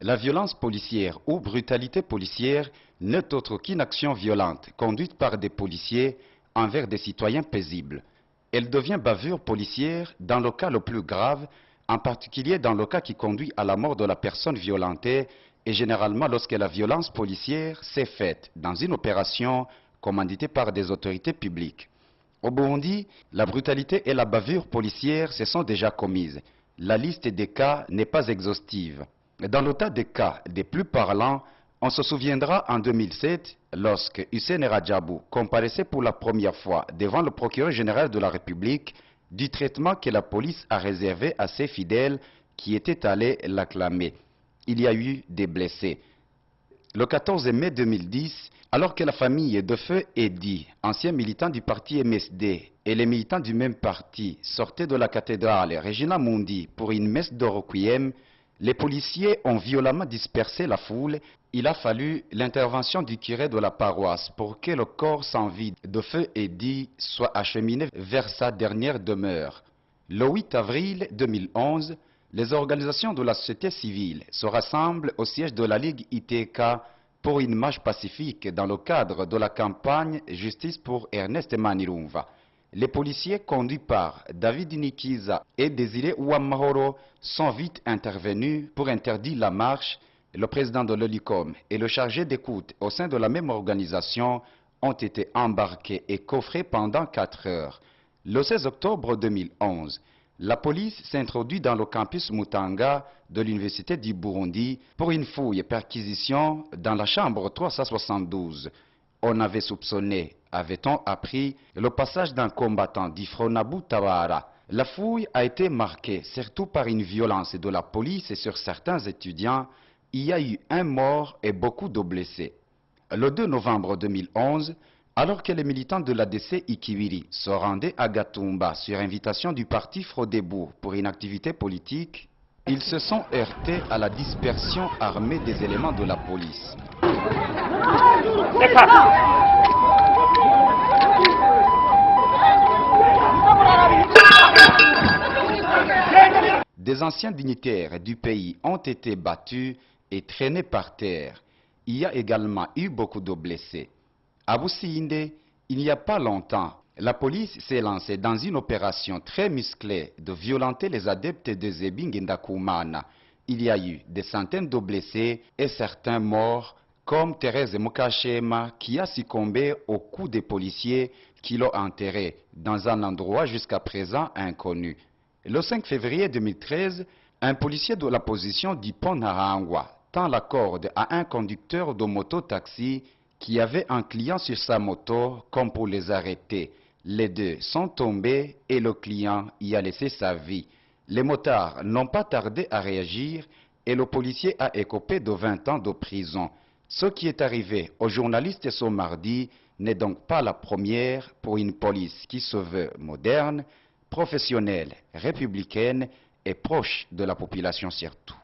La violence policière ou brutalité policière n'est autre qu'une action violente conduite par des policiers envers des citoyens paisibles. Elle devient bavure policière dans le cas le plus grave, en particulier dans le cas qui conduit à la mort de la personne violentée et généralement lorsque la violence policière s'est faite dans une opération commanditée par des autorités publiques. Au Burundi, la brutalité et la bavure policière se sont déjà commises. La liste des cas n'est pas exhaustive. Dans le tas des cas des plus parlants, on se souviendra en 2007, lorsque Hussein Radjabou comparaissait pour la première fois devant le procureur général de la République, du traitement que la police a réservé à ses fidèles qui étaient allés l'acclamer. Il y a eu des blessés. Le 14 mai 2010, alors que la famille de Feu Edi, ancien militant du parti MSD, et les militants du même parti sortaient de la cathédrale Regina Mundi pour une messe de requiem, les policiers ont violemment dispersé la foule. Il a fallu l'intervention du curé de la paroisse pour que le corps sans vie de Feu Edi soit acheminé vers sa dernière demeure. Le 8 avril 2011, les organisations de la société civile se rassemblent au siège de la Ligue ITK pour une marche pacifique dans le cadre de la campagne Justice pour Ernest Manirumva. Les policiers conduits par David Nikiza et Désiré Ouamahoro sont vite intervenus pour interdire la marche. Le président de l'OLICOM et le chargé d'écoute au sein de la même organisation ont été embarqués et coffrés pendant 4 heures. Le 16 octobre 2011, la police s'introduit dans le campus Mutanga de l'Université du Burundi pour une fouille et perquisition dans la chambre 372. On avait soupçonné, avait-on appris, le passage d'un combattant d'Ifronabu Tabara. La fouille a été marquée surtout par une violence de la police sur certains étudiants. Il y a eu un mort et beaucoup de blessés. Le 2 novembre 2011, alors que les militants de l'ADC Ikiwiri se rendaient à Gatumba sur invitation du parti Frodebo pour une activité politique, ils se sont heurtés à la dispersion armée des éléments de la police. Des anciens dignitaires du pays ont été battus et traînés par terre. Il y a également eu beaucoup de blessés. À Boussinde, il n'y a pas longtemps, la police s'est lancée dans une opération très musclée de violenter les adeptes de Zebing Ndakumana. Il y a eu des centaines de blessés et certains morts, comme Thérèse Mukashema qui a succombé aux coups des policiers qui l'ont enterré dans un endroit jusqu'à présent inconnu. Le 5 février 2013, un policier de la position du pont Narangwa tend la corde à un conducteur de moto-taxi qui avait un client sur sa moto comme pour les arrêter. Les deux sont tombés et le client y a laissé sa vie. Les motards n'ont pas tardé à réagir et le policier a écopé de 20 ans de prison. Ce qui est arrivé aux journalistes ce mardi n'est donc pas la première pour une police qui se veut moderne, professionnelle, républicaine et proche de la population surtout.